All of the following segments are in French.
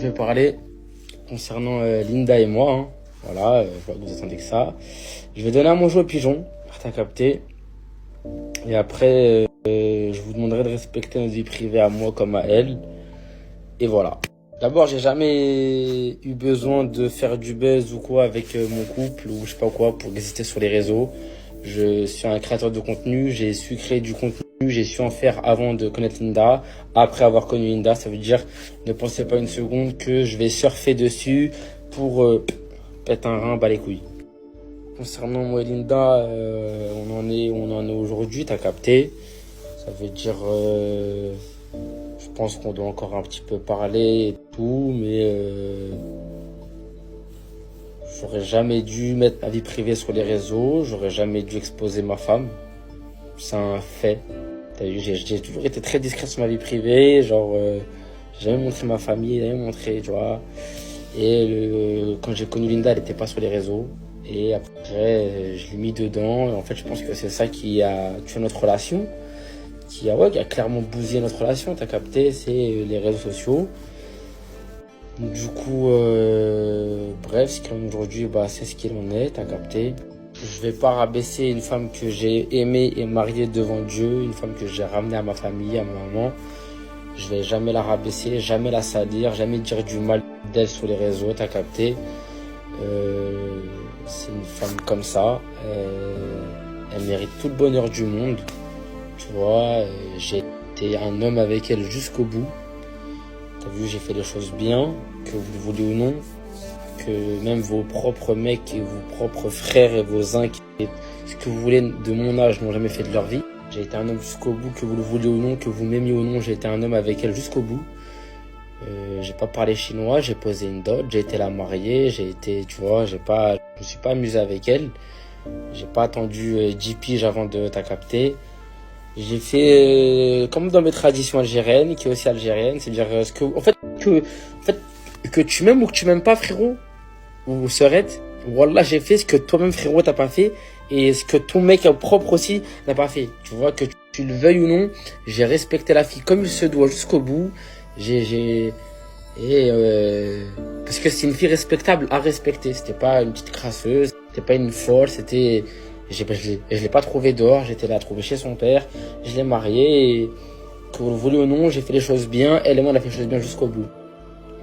Je vais parler concernant Linda et moi. Voilà, je vois que vous attendez que ça. Je vais donner à manger aux pigeons, t'as capté. Et après, je vous demanderai de respecter notre vie privée à moi comme à elle. Et voilà. D'abord, j'ai jamais eu besoin de faire du buzz ou quoi avec mon couple ou je sais pas quoi pour exister sur les réseaux. Je suis un créateur de contenu, j'ai su créer du contenu, j'ai su en faire avant de connaître Linda. Après avoir connu Linda, ça veut dire, ne pensez pas une seconde que je vais surfer dessus pour pète un rein, bas les couilles. Concernant moi et Linda, on en est où on en est aujourd'hui, t'as capté. Ça veut dire, je pense qu'on doit encore un petit peu parler et tout, mais j'aurais jamais dû mettre ma vie privée sur les réseaux, j'aurais jamais dû exposer ma femme. C'est un fait. J'ai toujours été très discret sur ma vie privée, genre, j'ai jamais montré ma famille, jamais montré, tu vois. Et quand j'ai connu Linda, elle était pas sur les réseaux. Et après, je l'ai mis dedans. Et en fait, je pense que c'est ça qui a tué notre relation. Qui a clairement bousillé notre relation, t'as capté, c'est les réseaux sociaux. Du coup, bref, ce qu'il en est aujourd'hui, c'est ce qu'il en est, t'as capté. Je vais pas rabaisser une femme que j'ai aimée et mariée devant Dieu, une femme que j'ai ramenée à ma famille, à ma maman. Je vais jamais la rabaisser, jamais la salir, jamais dire du mal d'elle sur les réseaux, t'as capté. C'est une femme comme ça, elle mérite tout le bonheur du monde. Tu vois, j'ai été un homme avec elle jusqu'au bout. T'as vu, j'ai fait les choses bien, que vous le voulez ou non, que même vos propres mecs et vos propres frères et vos inquiets, ce que vous voulez de mon âge, n'ont jamais fait de leur vie. J'ai été un homme jusqu'au bout, que vous le voulez ou non, que vous m'aimiez ou non, j'ai été un homme avec elle jusqu'au bout. J'ai pas parlé chinois, j'ai posé une dot, j'ai été la mariée, j'ai été, tu vois, je me suis pas amusé avec elle. J'ai pas attendu 10 piges avant de t'as capté. J'ai fait comme dans mes traditions algériennes, qui est aussi algérienne, c'est-à-dire que tu m'aimes ou que tu m'aimes pas, frérot, ou sœurette, wallah, j'ai fait ce que toi-même, frérot, t'as pas fait, et ce que ton mec propre aussi n'a pas fait. Tu vois, que tu le veuilles ou non, j'ai respecté la fille comme il se doit jusqu'au bout. Parce que c'est une fille respectable à respecter. C'était pas une petite crasseuse, c'était pas une folle, c'était. Je l'ai pas trouvé dehors, j'étais là trouvé chez son père, je l'ai marié et que vous le voulez ou non, j'ai fait les choses bien, elle et moi on a fait les choses bien jusqu'au bout.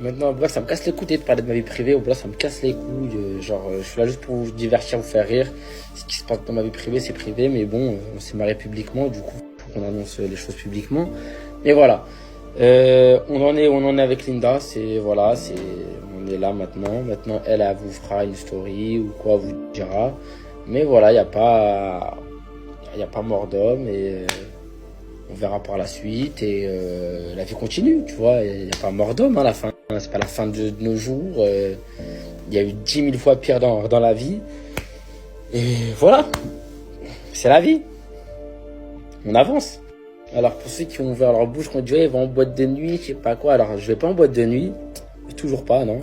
Maintenant, ça me casse les couilles de parler de ma vie privée, ou ça me casse les couilles, je suis là juste pour vous divertir, vous faire rire. Ce qui se passe dans ma vie privée, c'est privé, mais bon, on s'est marié publiquement, du coup, faut qu'on annonce les choses publiquement. Mais voilà. On en est avec Linda, on est là maintenant. Maintenant, elle vous fera une story ou quoi, vous dira. Mais voilà, y a pas mort d'homme et on verra par la suite et la vie continue, tu vois. Y a pas mort d'homme, la fin, c'est pas la fin de nos jours. Y a eu 10 000 fois pire dans la vie. Et voilà, c'est la vie. On avance. Alors pour ceux qui ont ouvert leur bouche, qui ont dit ouais, ils vont en boîte de nuit, je sais pas quoi. Alors je vais pas en boîte de nuit, toujours pas, non.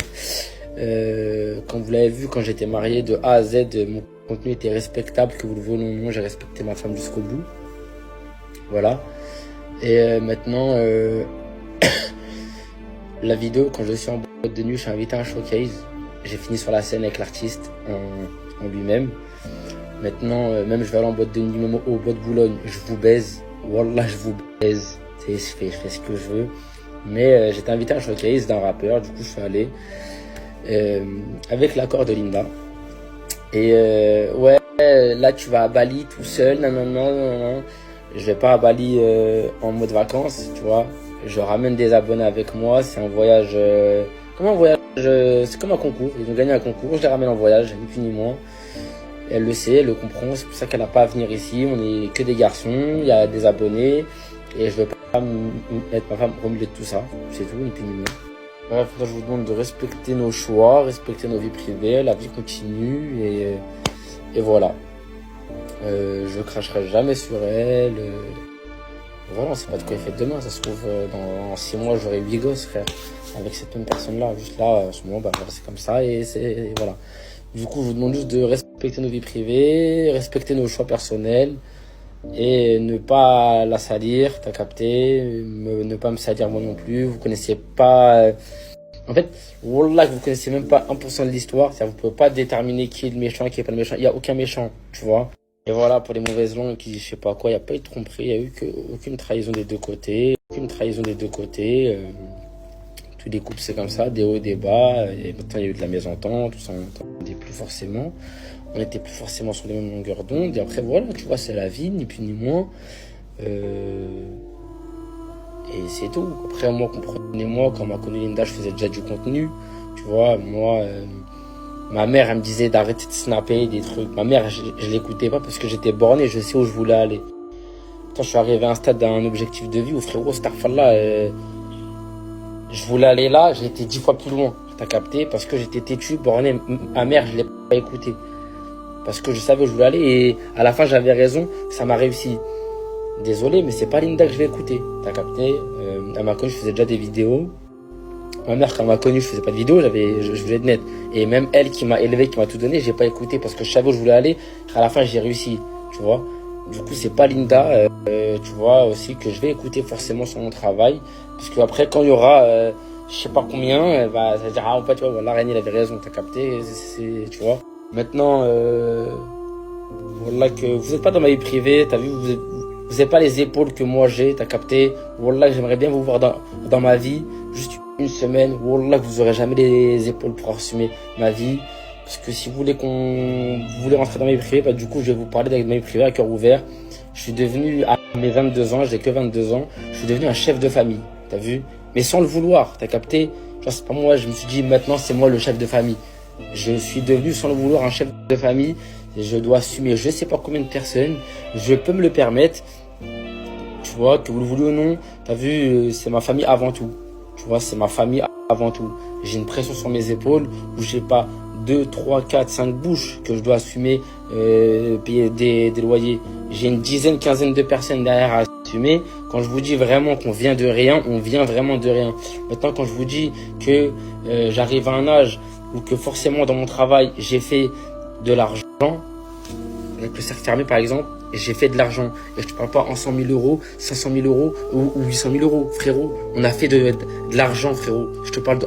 Comme vous l'avez vu, quand j'étais marié de A à Z, mon contenu était respectable, que vous le voulez ou non, j'ai respecté ma femme jusqu'au bout. Voilà. Et maintenant, la vidéo, quand je suis en boîte de nuit, je suis invité à un showcase. J'ai fini sur la scène avec l'artiste en lui-même. Maintenant, même je vais aller en boîte de nuit, même au bois de Boulogne, je vous baise. Wallah, je vous baise. Je fais ce que je veux. Mais j'étais invité à un showcase d'un rappeur, du coup je suis allé avec l'accord de Linda. Et ouais, là tu vas à Bali tout seul, non. Je vais pas à Bali en mode vacances, tu vois. Je ramène des abonnés avec moi, c'est un voyage... comme un voyage, c'est comme un concours. Ils ont gagné un concours, je les ramène en voyage, ni plus ni moins. Elle le sait, elle le comprend, c'est pour ça qu'elle n'a pas à venir ici. On est que des garçons, il y a des abonnés. Et je veux pas mettre ma femme au milieu de tout ça, c'est tout, ni plus ni moins. Bref, je vous demande de respecter nos choix, respecter nos vies privées, la vie continue et voilà. Je cracherai jamais sur elle. Voilà, on sait pas de quoi elle fait demain, ça se trouve dans 6 mois j'aurai 8 gosses, frère. Avec cette même personne-là, juste là, en ce moment, voilà, c'est comme ça et voilà. Du coup, je vous demande juste de respecter nos vies privées, respecter nos choix personnels et ne pas la salir, t'as capté, ne pas me salir moi non plus. Vous connaissez pas En fait, Wallah, vous connaissez même pas 1% de l'histoire. C'est-à-dire, vous pouvez pas déterminer qui est le méchant, qui est pas le méchant. Il y a aucun méchant, tu vois. Et voilà, pour les mauvaises langues qui, je sais pas quoi, il n'y a pas eu de tromperie, il y a eu aucune trahison des deux côtés. Aucune trahison des deux côtés. Tous les couples, c'est comme ça, des hauts, des bas. Et maintenant, il y a eu de la mésentente, tout ça, on n'était plus forcément. On n'était plus forcément sur les mêmes longueurs d'onde. Et après, voilà, tu vois, c'est la vie, ni plus ni moins. Et c'est tout. Après, moi, comprenez-moi, quand m'a connu Linda, je faisais déjà du contenu. Tu vois, moi, ma mère, elle me disait d'arrêter de snapper des trucs. Ma mère, je l'écoutais pas parce que j'étais borné, je sais où je voulais aller. Quand je suis arrivé à un stade d'un objectif de vie où, frérot, Starfallah, je voulais aller là, j'ai été 10 fois plus loin. T'as capté? Parce que j'étais têtu, borné. Ma mère, je l'ai pas écouté. Parce que je savais où je voulais aller et à la fin, j'avais raison. Ça m'a réussi. Désolé, mais c'est pas Linda que je vais écouter. T'as capté? Elle m'a connu, je faisais déjà des vidéos. Ma mère, quand elle m'a connu, je faisais pas de vidéos, je voulais être net. Et même elle qui m'a élevé, qui m'a tout donné, j'ai pas écouté parce que je savais où je voulais aller. À la fin, j'ai réussi, tu vois. Du coup, c'est pas Linda, tu vois, aussi que je vais écouter forcément sur mon travail. Parce que après, quand il y aura, je sais pas combien, bah, ça va dire, ah, en fait, tu vois, voilà, Rani, il avait raison, t'as capté, tu vois. Maintenant, voilà que vous êtes pas dans ma vie privée, t'as vu, vous n'avez pas les épaules que moi j'ai, t'as capté. Wallah, j'aimerais bien vous voir dans ma vie, juste une semaine. Wallah, que vous aurez jamais les épaules pour assumer ma vie. Parce que si vous voulez vous voulez rentrer dans ma vie privée, bah, du coup, je vais vous parler de ma vie privée à cœur ouvert. Je suis devenu, à mes 22 ans, j'ai que 22 ans, je suis devenu un chef de famille, t'as vu. Mais sans le vouloir, t'as capté. Genre, c'est pas moi, je me suis dit, maintenant, c'est moi le chef de famille. Je suis devenu, sans le vouloir, un chef de famille. Je dois assumer je sais pas combien de personnes. Je peux me le permettre. Tu vois, que vous le voulez ou non, t'as vu, c'est ma famille avant tout. Tu vois, c'est ma famille avant tout. J'ai une pression sur mes épaules où j'ai pas 2, 3, 4, 5 bouches que je dois assumer, payer des loyers. J'ai une dizaine, quinzaine de personnes derrière à assumer. Quand je vous dis vraiment qu'on vient de rien, on vient vraiment de rien. Maintenant, quand je vous dis que j'arrive à un âge où que forcément dans mon travail, j'ai fait de l'argent, avec le cercle fermé par exemple, j'ai fait de l'argent. Et je te parle pas en 100 000 euros, 500 000 euros ou 800 000 euros, frérot. On a fait de l'argent, frérot. Je te parle de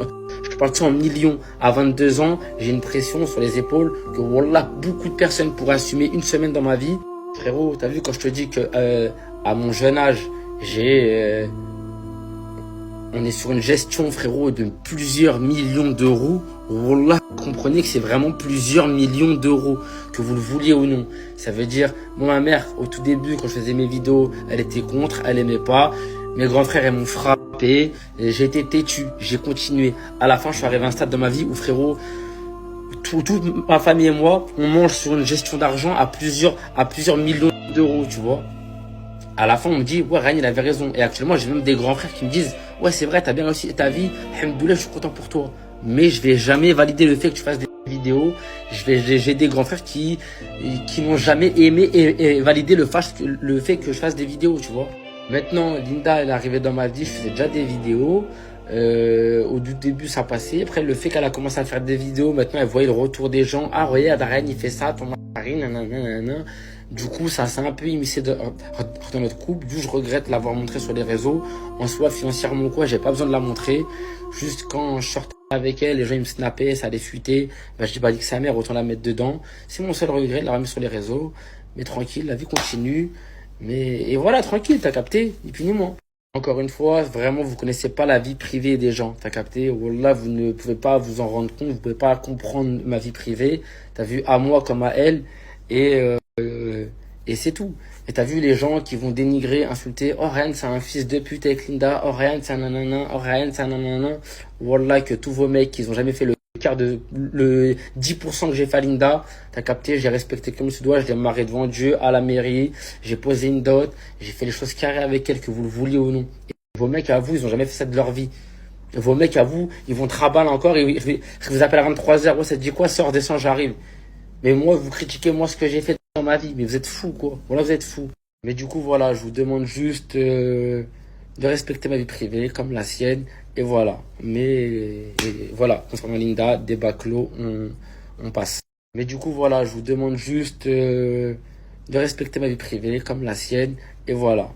ça en millions. À 22 ans, j'ai une pression sur les épaules que, wallah, beaucoup de personnes pourraient assumer une semaine dans ma vie. Frérot, t'as vu quand je te dis que, à mon jeune âge, on est sur une gestion, frérot, de plusieurs millions d'euros. Wallah, comprenez que c'est vraiment plusieurs millions d'euros, que vous le vouliez ou non. Ça veut dire, moi, ma mère, au tout début, quand je faisais mes vidéos, elle était contre, elle aimait pas. Mes grands frères, ils m'ont frappé. J'ai été têtu, j'ai continué. À la fin, je suis arrivé à un stade dans ma vie où, frérot, toute ma famille et moi, on mange sur une gestion d'argent à plusieurs millions d'euros, tu vois. À la fin, on me dit, ouais, Ryan, il avait raison. Et actuellement, j'ai même des grands frères qui me disent, ouais, c'est vrai, t'as bien réussi ta vie. Alhamdoulilah, je suis content pour toi. Mais je vais jamais valider le fait que tu fasses des vidéos. J'ai des grands frères qui n'ont jamais aimé et validé le fait que je fasse des vidéos, tu vois. Maintenant, Linda, elle est arrivée dans ma vie, je faisais déjà des vidéos. Au début, ça passait. Après, le fait qu'elle a commencé à faire des vidéos, maintenant, elle voyait le retour des gens. Ah, regarde, Ryan, il fait ça, ton mari, nanana. Du coup, ça s'est un peu immiscé dans notre couple. D'où je regrette l'avoir montré sur les réseaux. En soi, financièrement, quoi, j'ai pas besoin de la montrer. Juste quand je sortais avec elle, les gens ils me snappaient, ça allait fuiter. Bah, je dis pas dit que sa mère, autant la mettre dedans. C'est mon seul regret de l'avoir mis sur les réseaux. Mais tranquille, la vie continue. Et voilà, tranquille, t'as capté. Et puis ni moi. Encore une fois, vraiment, vous connaissez pas la vie privée des gens. T'as capté. Wallah, vous ne pouvez pas vous en rendre compte. Vous pouvez pas comprendre ma vie privée. T'as vu à moi comme à elle. Et c'est tout. Et t'as vu les gens qui vont dénigrer, insulter, oh Ryan c'est un fils de pute avec Linda, oh Ryan c'est un nanana, oh Ryan c'est un nanana. Wallah que tous vos mecs, ils ont jamais fait le 10% que j'ai fait à Linda. T'as capté, j'ai respecté comme se doit, je l'ai marié devant Dieu, à la mairie, j'ai posé une dot, j'ai fait les choses carrées avec elle, que vous le vouliez ou non. Et vos mecs à vous, ils ont jamais fait ça de leur vie. Vos mecs à vous, ils vont travailler encore, et ils vous appellent à 23h, ouais ça te dit quoi, sors, descends, j'arrive. Mais moi, vous critiquez moi ce que j'ai fait dans ma vie. Mais vous êtes fous, quoi. Voilà, vous êtes fous. Mais du coup, voilà, je vous demande juste de respecter ma vie privée comme la sienne. Et voilà. Voilà, concernant Linda, débat clos, on passe. Mais du coup, voilà, je vous demande juste de respecter ma vie privée comme la sienne. Et voilà.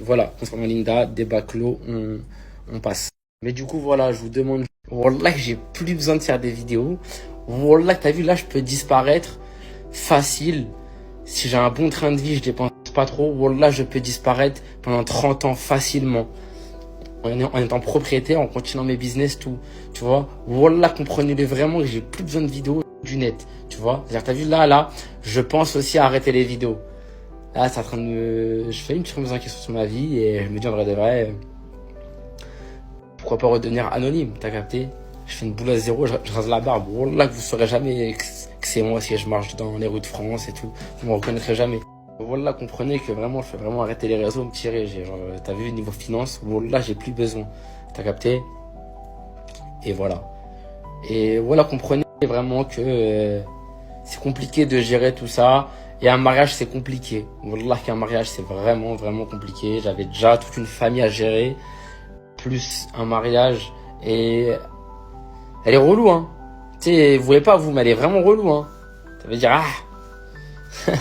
Voilà, concernant Linda, débat clos, on passe. Mais du coup, voilà, je vous demande, Wallah, que j'ai plus besoin de faire des vidéos. Wallah, t'as vu, là, je peux disparaître facile. Si j'ai un bon train de vie, je dépense pas trop. Wallah, je peux disparaître pendant 30 ans facilement. En étant propriétaire, en continuant mes business, tout. Tu vois, Wallah, comprenez-le vraiment que j'ai plus besoin de vidéos du net. Tu vois, c'est-à-dire, t'as vu, là, je pense aussi à arrêter les vidéos. Là, c'est en train de me... Je fais une petite remise en question sur ma vie et je me dis en vrai de vrai, pourquoi pas redevenir anonyme, t'as capté? Je fais une boule à zéro, je rase la barbe. Wallah, que vous saurez jamais que c'est moi si je marche dans les rues de France et tout. Vous me reconnaîtrez jamais. Wallah, comprenez que vraiment, je fais vraiment arrêter les réseaux, me tirer. T'as vu, niveau finance, Wallah, j'ai plus besoin. T'as capté? Et voilà. Et voilà, comprenez vraiment que c'est compliqué de gérer tout ça. Et un mariage, c'est compliqué. Wallah, qu'un mariage, c'est vraiment, vraiment compliqué. J'avais déjà toute une famille à gérer, plus un mariage. Et elle est relou, hein. Tu sais, vous voyez pas, vous, mais elle est vraiment relou, hein. Ça veut dire, ah.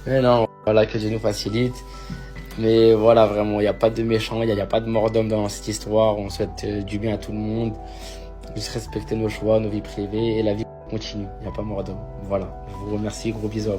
Mais non, voilà, que Dieu nous facilite. Mais voilà, vraiment, il n'y a pas de méchant, il n'y a pas de mort d'homme dans cette histoire. On souhaite du bien à tout le monde. Juste respecter nos choix, nos vies privées et la vie continue. Il n'y a pas mort d'homme. Voilà, je vous remercie, gros bisous.